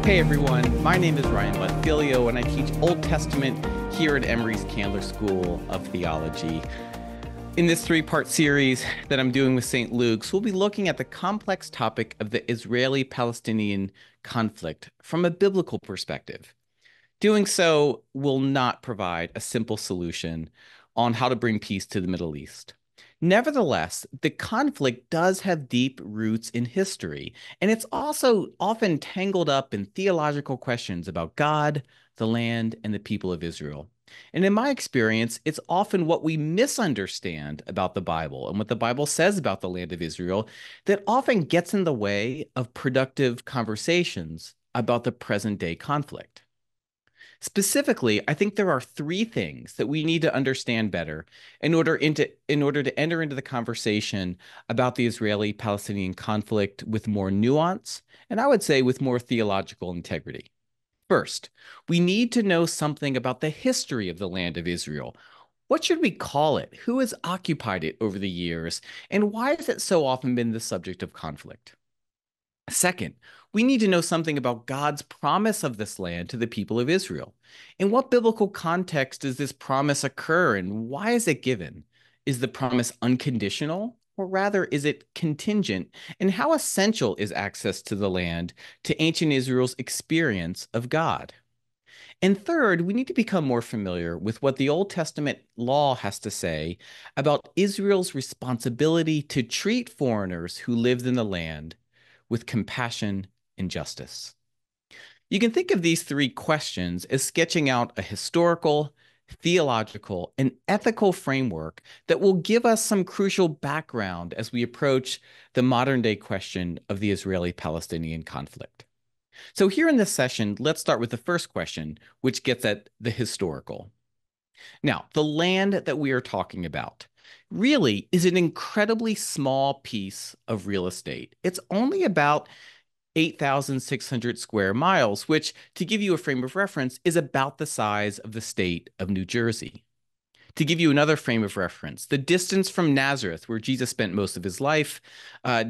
Hey everyone, my name is Ryan Bonfiglio and I teach Old Testament here at Emory's Candler School of Theology. In this three-part series that I'm doing with St. Luke's, we'll be looking at the complex topic of the Israeli-Palestinian conflict from a biblical perspective. Doing so will not provide a simple solution on how to bring peace to the Middle East. Nevertheless, the conflict does have deep roots in history, and it's also often tangled up in theological questions about God, the land, and the people of Israel. And in my experience, it's often what we misunderstand about the Bible and what the Bible says about the land of Israel that often gets in the way of productive conversations about the present day conflict. Specifically, I think there are three things that we need to understand better in order to enter into the conversation about the Israeli-Palestinian conflict with more nuance, and I would say with more theological integrity. First, we need to know something about the history of the land of Israel. What should we call it? Who has occupied it over the years? And why has it so often been the subject of conflict? Second, we need to know something about God's promise of this land to the people of Israel. In what biblical context does this promise occur and why is it given? Is the promise unconditional or rather is it contingent? And how essential is access to the land to ancient Israel's experience of God? And third, we need to become more familiar with what the Old Testament law has to say about Israel's responsibility to treat foreigners who lived in the land with compassion and justice. You can think of these three questions as sketching out a historical, theological, and ethical framework that will give us some crucial background as we approach the modern day question of the Israeli-Palestinian conflict. So here in this session, let's start with the first question, which gets at the historical. Now, the land that we are talking about really is an incredibly small piece of real estate. It's only about 8,600 square miles, which, to give you a frame of reference, is about the size of the state of New Jersey. To give you another frame of reference, the distance from Nazareth, where Jesus spent most of his life,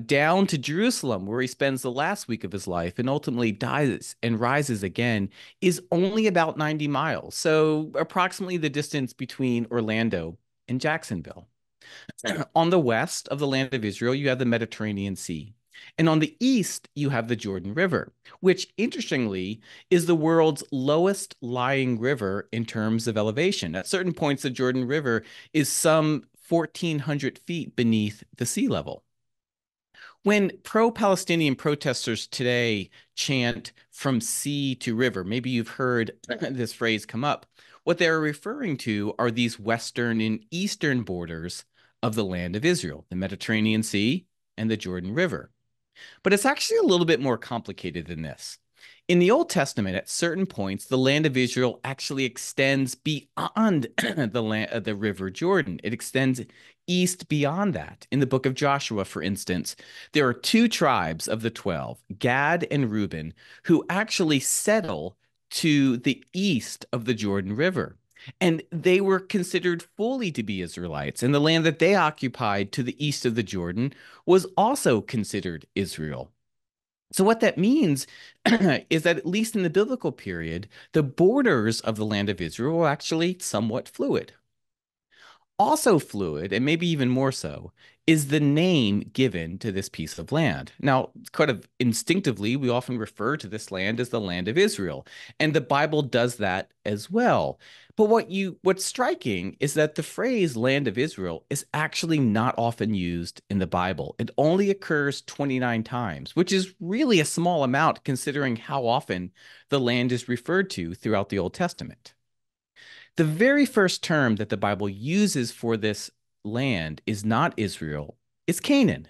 down to Jerusalem, where he spends the last week of his life and ultimately dies and rises again, is only about 90 miles. So approximately the distance between Orlando and Jacksonville. On the west of the land of Israel, you have the Mediterranean Sea. And on the east, you have the Jordan River, which interestingly is the world's lowest lying river in terms of elevation. At certain points, the Jordan River is some 1,400 feet beneath the sea level. When pro-Palestinian protesters today chant from sea to river, maybe you've heard this phrase come up, what they're referring to are these western and eastern borders of the land of Israel, the Mediterranean Sea and the Jordan River. But it's actually a little bit more complicated than this. In the Old Testament, at certain points, the land of Israel actually extends beyond the river Jordan. It extends east beyond that. In the book of Joshua, for instance, there are two tribes of the 12, Gad and Reuben, who actually settle to the east of the Jordan River. And they were considered fully to be Israelites. And the land that they occupied to the east of the Jordan was also considered Israel. So what that means is that at least in the biblical period, the borders of the land of Israel were actually somewhat fluid. Also fluid, and maybe even more so, is the name given to this piece of land. Now, kind of instinctively, we often refer to this land as the land of Israel, and the Bible does that as well. But what's striking is that the phrase land of Israel is actually not often used in the Bible. It only occurs 29 times, which is really a small amount considering how often the land is referred to throughout the Old Testament. The very first term that the Bible uses for this land is not Israel, it's Canaan.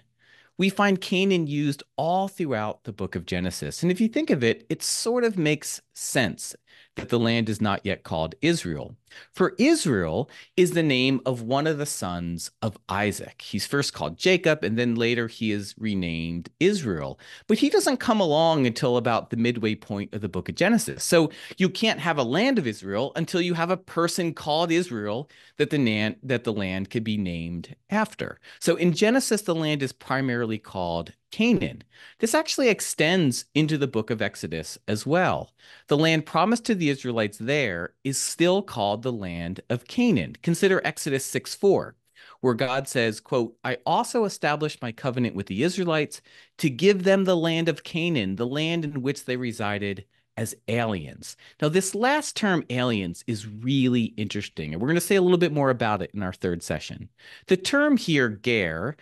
We find Canaan used all throughout the book of Genesis. And if you think of it, it sort of makes sense that the land is not yet called Israel. For Israel is the name of one of the sons of Isaac. He's first called Jacob, and then later he is renamed Israel. But he doesn't come along until about the midway point of the book of Genesis. So you can't have a land of Israel until you have a person called Israel that the land could be named after. So in Genesis, the land is primarily called Canaan. This actually extends into the book of Exodus as well. The land promised to the Israelites there is still called the land of Canaan. Consider Exodus 6:4, where God says, quote, I also established my covenant with the Israelites to give them the land of Canaan, the land in which they resided as aliens. Now, this last term, aliens, is really interesting, and we're going to say a little bit more about it in our third session. The term here, ger,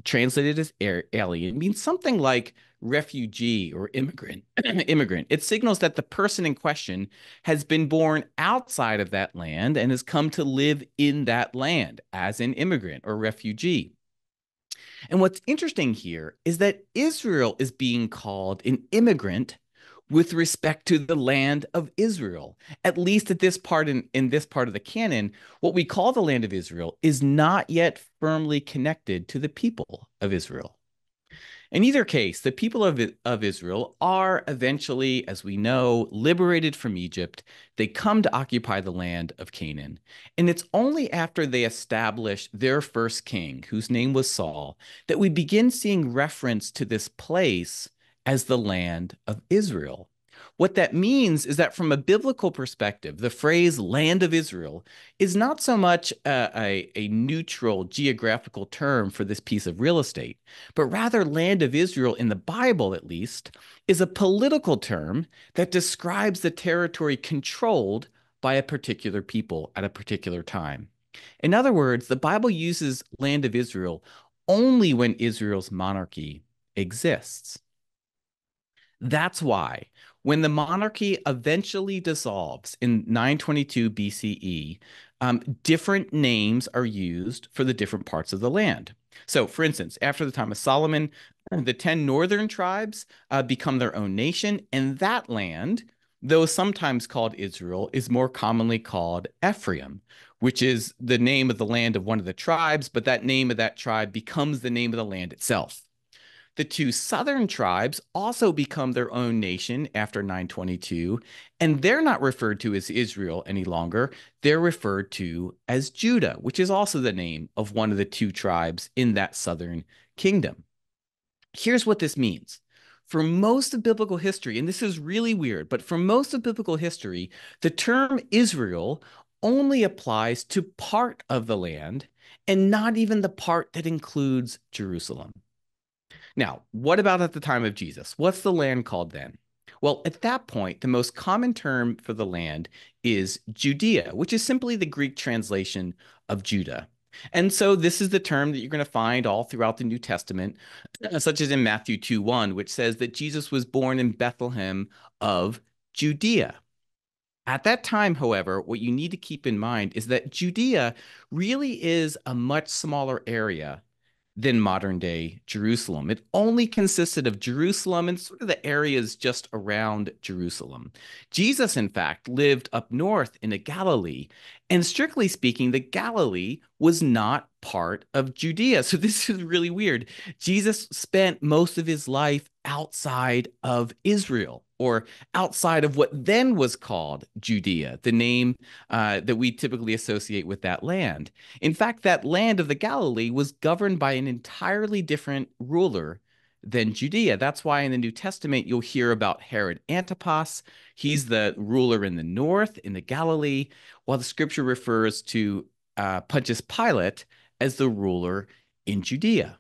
translated as alien, means something like refugee or immigrant. Immigrant. It signals that the person in question has been born outside of that land and has come to live in that land as an immigrant or refugee. And what's interesting here is that Israel is being called an immigrant with respect to the land of Israel. At least at this part in this part of the canon, what we call the land of Israel is not yet firmly connected to the people of Israel. In either case, the people of Israel are eventually, as we know, liberated from Egypt. They come to occupy the land of Canaan. And it's only after they establish their first king, whose name was Saul, that we begin seeing reference to this place as the land of Israel. What that means is that from a biblical perspective, the phrase land of Israel is not so much a neutral geographical term for this piece of real estate, but rather land of Israel, in the Bible at least, is a political term that describes the territory controlled by a particular people at a particular time. In other words, the Bible uses land of Israel only when Israel's monarchy exists. That's why when the monarchy eventually dissolves in 922 BCE, different names are used for the different parts of the land. So, for instance, after the time of Solomon, the 10 northern tribes become their own nation, and that land, though sometimes called Israel, is more commonly called Ephraim, which is the name of the land of one of the tribes, but that name of that tribe becomes the name of the land itself. The two southern tribes also become their own nation after 922, and they're not referred to as Israel any longer. They're referred to as Judah, which is also the name of one of the two tribes in that southern kingdom. Here's what this means. For most of biblical history, and this is really weird, but for most of biblical history, the term Israel only applies to part of the land and not even the part that includes Jerusalem. Now, what about at the time of Jesus? What's the land called then? Well, at that point, the most common term for the land is Judea, which is simply the Greek translation of Judah. And so this is the term that you're going to find all throughout the New Testament, such as in Matthew 2:1, which says that Jesus was born in Bethlehem of Judea. At that time, however, what you need to keep in mind is that Judea really is a much smaller area than modern day Jerusalem. It only consisted of Jerusalem and sort of the areas just around Jerusalem. Jesus, in fact, lived up north in the Galilee, and strictly speaking, the Galilee was not part of Judea. So this is really weird. Jesus spent most of his life outside of Israel, or outside of what then was called Judea, the name that we typically associate with that land. In fact, that land of the Galilee was governed by an entirely different ruler than Judea. That's why in the New Testament, you'll hear about Herod Antipas. He's the ruler in the north, in the Galilee, while the scripture refers to Pontius Pilate as the ruler in Judea.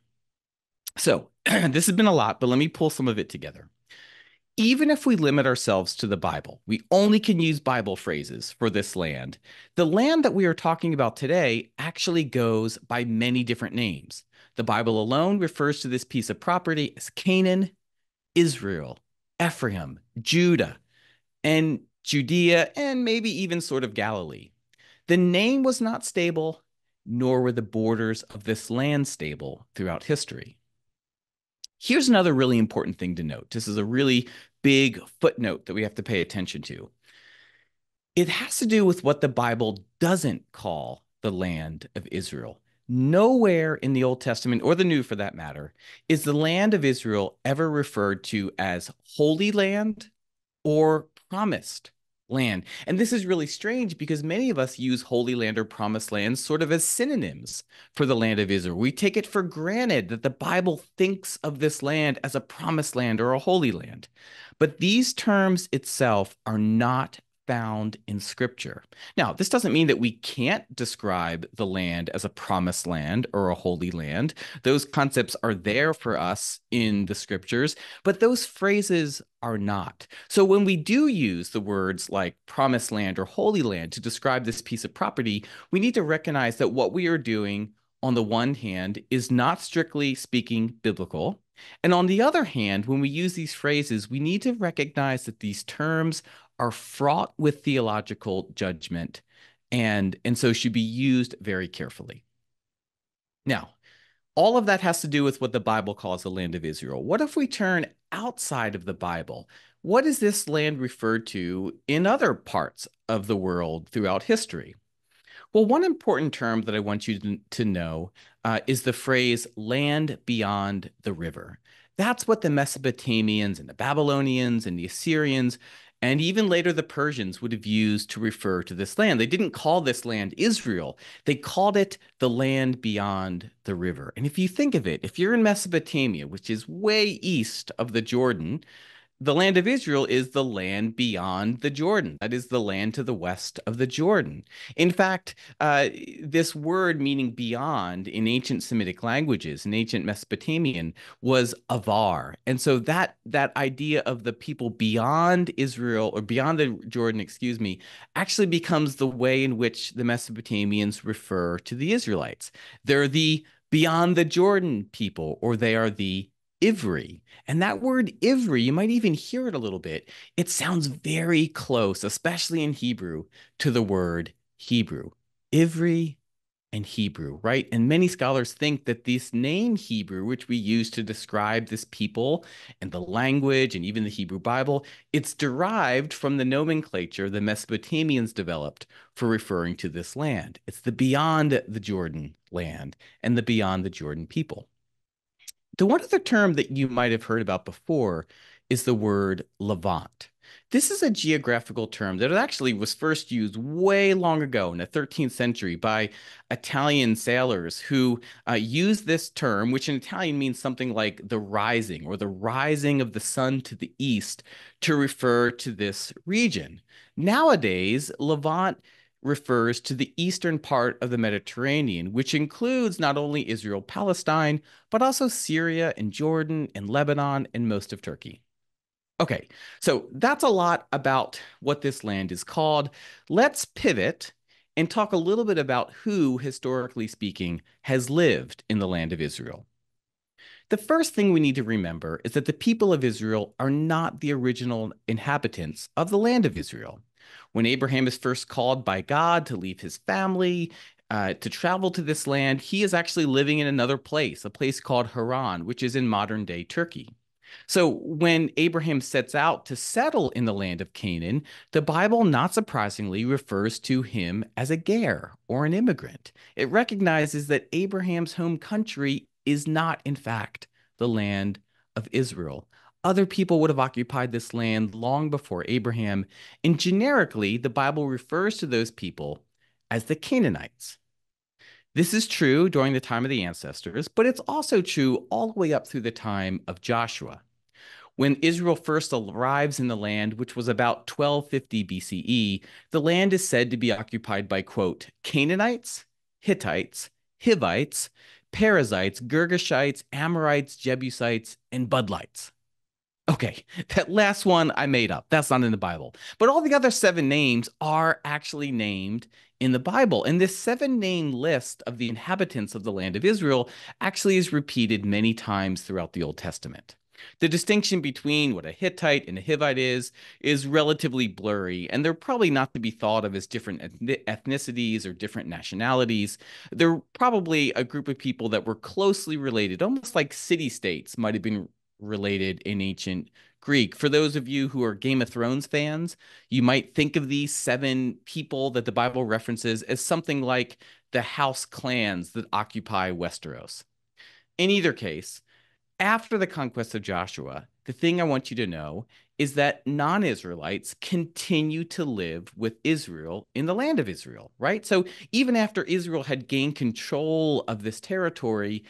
So this has been a lot, but let me pull some of it together. Even if we limit ourselves to the Bible, we only can use Bible phrases for this land. The land that we are talking about today actually goes by many different names. The Bible alone refers to this piece of property as Canaan, Israel, Ephraim, Judah, and Judea, and maybe even sort of Galilee. The name was not stable, nor were the borders of this land stable throughout history. Here's another really important thing to note. This is a really big footnote that we have to pay attention to. It has to do with what the Bible doesn't call the land of Israel. Nowhere in the Old Testament, or the New for that matter, is the land of Israel ever referred to as Holy Land or promised land. And this is really strange because many of us use Holy Land or Promised Land sort of as synonyms for the land of Israel. We take it for granted that the Bible thinks of this land as a promised land or a holy land. But these terms itself are not found in Scripture. Now, this doesn't mean that we can't describe the land as a promised land or a holy land. Those concepts are there for us in the Scriptures, but those phrases are not. So when we do use the words like promised land or holy land to describe this piece of property, we need to recognize that what we are doing, on the one hand, is not strictly speaking biblical. And on the other hand, when we use these phrases, we need to recognize that these terms are fraught with theological judgment and so should be used very carefully. Now, all of that has to do with what the Bible calls the land of Israel. What if we turn outside of the Bible? What is this land referred to in other parts of the world throughout history? Well, one important term that I want you to know is the phrase land beyond the river. That's what the Mesopotamians and the Babylonians and the Assyrians and even later the Persians would have used to refer to this land. They didn't call this land Israel. They called it the land beyond the river. And if you think of it, if you're in Mesopotamia, which is way east of the Jordan, the land of Israel is the land beyond the Jordan. That is the land to the west of the Jordan. In fact, this word meaning beyond in ancient Semitic languages, in ancient Mesopotamian, was avar. And so that idea of the people beyond Israel or beyond the Jordan, excuse me, actually becomes the way in which the Mesopotamians refer to the Israelites. They're the beyond the Jordan people, or they are the Ivri. And that word Ivri, you might even hear it a little bit. It sounds very close, especially in Hebrew, to the word Hebrew. Ivri and Hebrew, right? And many scholars think that this name Hebrew, which we use to describe this people and the language and even the Hebrew Bible, it's derived from the nomenclature the Mesopotamians developed for referring to this land. It's the beyond the Jordan land and the beyond the Jordan people. The one other term that you might have heard about before is the word Levant. This is a geographical term that actually was first used way long ago in the 13th century by Italian sailors who used this term, which in Italian means something like the rising or the rising of the sun to the east, to refer to this region. Nowadays, Levant refers to the eastern part of the Mediterranean, which includes not only Israel, Palestine, but also Syria and Jordan and Lebanon and most of Turkey. Okay, so that's a lot about what this land is called. Let's pivot and talk a little bit about who, historically speaking, has lived in the land of Israel. The first thing we need to remember is that the people of Israel are not the original inhabitants of the land of Israel. When Abraham is first called by God to leave his family, to travel to this land, he is actually living in another place, a place called Haran, which is in modern day Turkey. So when Abraham sets out to settle in the land of Canaan, the Bible, not surprisingly, refers to him as a ger or an immigrant. It recognizes that Abraham's home country is not, in fact, the land of Israel. Other people would have occupied this land long before Abraham, and generically, the Bible refers to those people as the Canaanites. This is true during the time of the ancestors, but it's also true all the way up through the time of Joshua. When Israel first arrives in the land, which was about 1250 BCE, the land is said to be occupied by, quote, Canaanites, Hittites, Hivites, Perizzites, Girgashites, Amorites, Jebusites, and Budlites. Okay, that last one I made up. That's not in the Bible. But all the other seven names are actually named in the Bible. And this seven-name list of the inhabitants of the land of Israel actually is repeated many times throughout the Old Testament. The distinction between what a Hittite and a Hivite is relatively blurry, and they're probably not to be thought of as different ethnicities or different nationalities. They're probably a group of people that were closely related, almost like city-states might have been related in ancient Greek. For those of you who are Game of Thrones fans, you might think of these seven people that the Bible references as something like the house clans that occupy Westeros. In either case, After the conquest of Joshua, the thing I want you to know is that non-Israelites continue to live with Israel in the land of Israel, right? So even after Israel had gained control of this territory,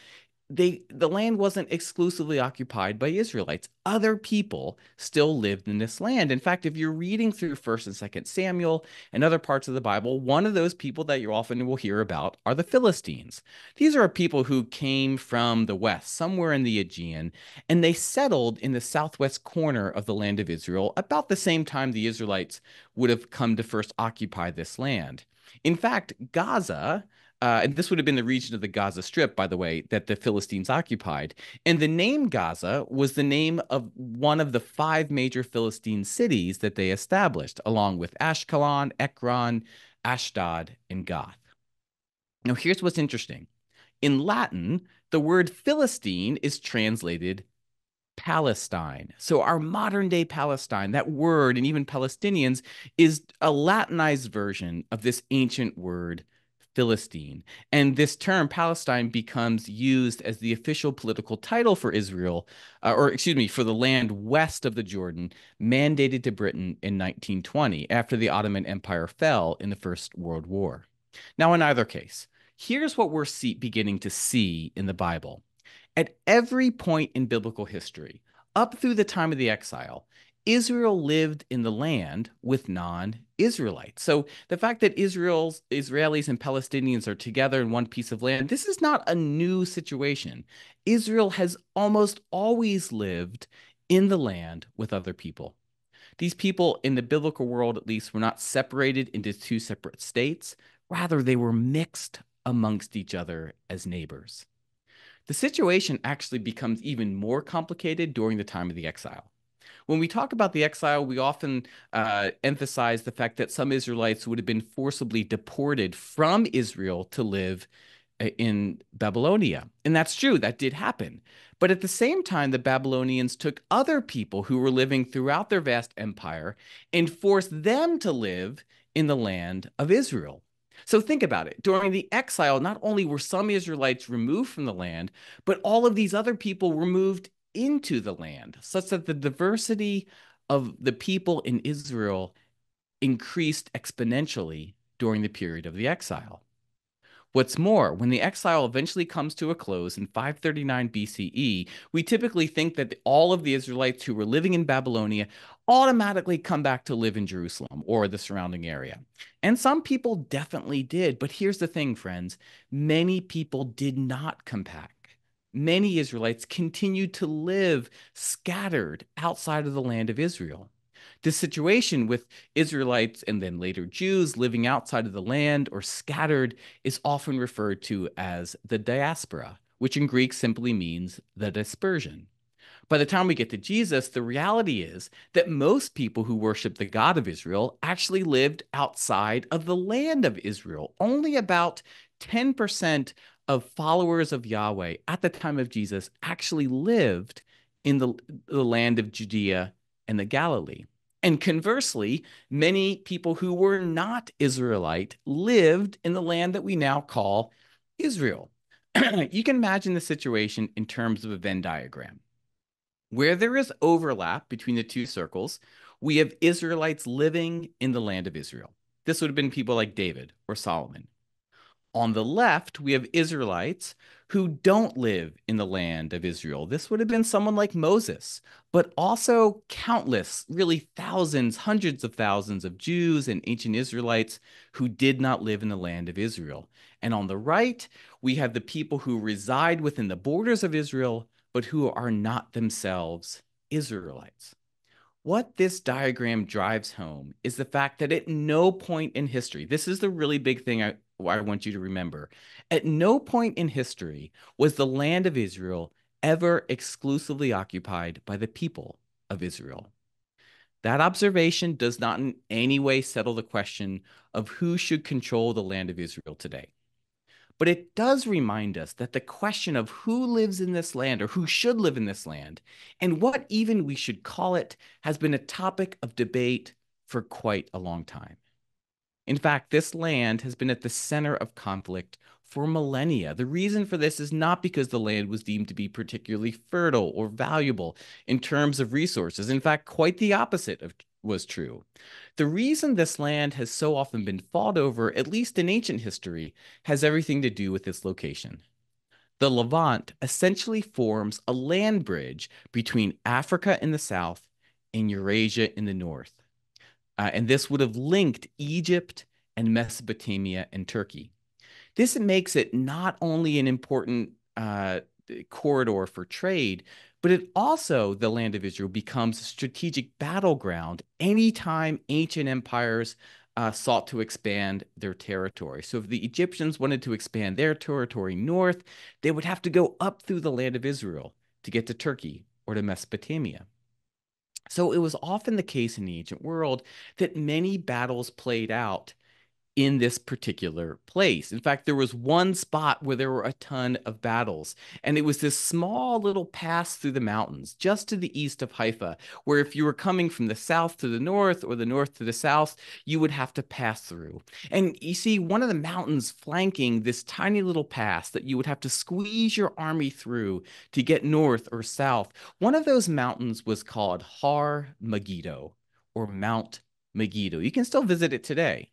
the land wasn't exclusively occupied by Israelites. Other people still lived in this land. In fact, if you're reading through First and Second Samuel and other parts of the Bible, one of those people that you often will hear about are the Philistines. These are people who came from the west, somewhere in the Aegean, and they settled in the southwest corner of the land of Israel about the same time the Israelites would have come to first occupy this land. In fact, Gaza, and this would have been the region of the Gaza Strip, by the way, that the Philistines occupied. And the name Gaza was the name of one of the five major Philistine cities that they established, along with Ashkelon, Ekron, Ashdod, and Gath. Now, here's what's interesting. In Latin, the word Philistine is translated Palestine. So our modern day Palestine, that word, and even Palestinians, is a Latinized version of this ancient word Philistine. And this term, Palestine, becomes used as the official political title for Israel, or excuse me, for the land west of the Jordan, mandated to Britain in 1920 after the Ottoman Empire fell in the First World War. Now, in either case, here's what we're beginning to see in the Bible. At every point in biblical history, up through the time of the exile, Israel lived in the land with non-Israelites. So the fact that Israelis and Palestinians are together in one piece of land, this is not a new situation. Israel has almost always lived in the land with other people. These people in the biblical world, at least, were not separated into two separate states. Rather, they were mixed amongst each other as neighbors. The situation actually becomes even more complicated during the time of the exile. When we talk about the exile, we often emphasize the fact that some Israelites would have been forcibly deported from Israel to live in Babylonia. And that's true, that did happen. But at the same time, the Babylonians took other people who were living throughout their vast empire and forced them to live in the land of Israel. So think about it. During the exile, not only were some Israelites removed from the land, but all of these other people were moved into the land, such that the diversity of the people in Israel increased exponentially during the period of the exile. What's more, when the exile eventually comes to a close in 539 BCE, we typically think that all of the Israelites who were living in Babylonia automatically come back to live in Jerusalem or the surrounding area. And some people definitely did. But here's the thing, friends. Many people did not come back. Many Israelites continued to live scattered outside of the land of Israel. This situation with Israelites and then later Jews living outside of the land or scattered is often referred to as the diaspora, which in Greek simply means the dispersion. By the time we get to Jesus, the reality is that most people who worship the God of Israel actually lived outside of the land of Israel. Only about 10% of followers of Yahweh at the time of Jesus actually lived in the land of Judea and the Galilee. And conversely, many people who were not Israelite lived in the land that we now call Israel. You can imagine the situation in terms of a Venn diagram. Where there is overlap between the two circles, we have Israelites living in the land of Israel. This would have been people like David or Solomon. On the left, we have Israelites who don't live in the land of Israel. This would have been someone like Moses, but also countless, really thousands, hundreds of thousands of Jews and ancient Israelites who did not live in the land of Israel. And on the right, we have the people who reside within the borders of Israel, but who are not themselves Israelites. What this diagram drives home is the fact that at no point in history, this is the really big thing I want you to remember, at no point in history was the land of Israel ever exclusively occupied by the people of Israel. That observation does not in any way settle the question of who should control the land of Israel today. But it does remind us that the question of who lives in this land or who should live in this land and what even we should call it has been a topic of debate for quite a long time. In fact, this land has been at the center of conflict for millennia. The reason for this is not because the land was deemed to be particularly fertile or valuable in terms of resources. In fact, quite the opposite was true. The reason this land has so often been fought over, at least in ancient history, has everything to do with its location. The Levant essentially forms a land bridge between Africa in the south and Eurasia in the north. And this would have linked Egypt and Mesopotamia and Turkey. This makes it not only an important corridor for trade, but it also, the land of Israel, becomes a strategic battleground anytime ancient empires sought to expand their territory. So if the Egyptians wanted to expand their territory north, they would have to go up through the land of Israel to get to Turkey or to Mesopotamia. So it was often the case in the ancient world that many battles played out in this particular place. In fact, there was one spot where there were a ton of battles, and it was this small little pass through the mountains just to the east of Haifa, where if you were coming from the south to the north or the north to the south, you would have to pass through. And you see, one of the mountains flanking this tiny little pass that you would have to squeeze your army through to get north or south, one of those mountains was called Har Megiddo or Mount Megiddo. You can still visit it today.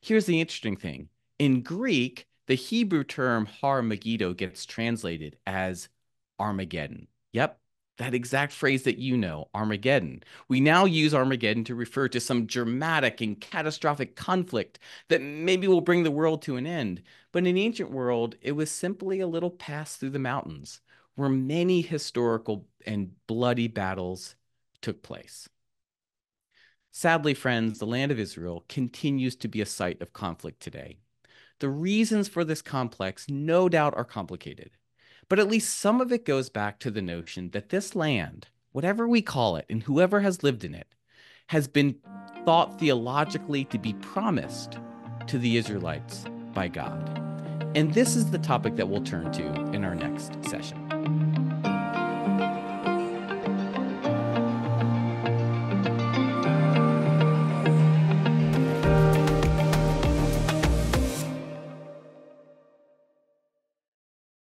Here's the interesting thing. In Greek, the Hebrew term Har Megiddo gets translated as Armageddon. Yep, that exact phrase that you know, Armageddon. We now use Armageddon to refer to some dramatic and catastrophic conflict that maybe will bring the world to an end. But in the ancient world, it was simply a little pass through the mountains where many historical and bloody battles took place. Sadly, friends, the land of Israel continues to be a site of conflict today. The reasons for this complex no doubt are complicated, but at least some of it goes back to the notion that this land, whatever we call it and whoever has lived in it, has been thought theologically to be promised to the Israelites by God. And this is the topic that we'll turn to in our next session.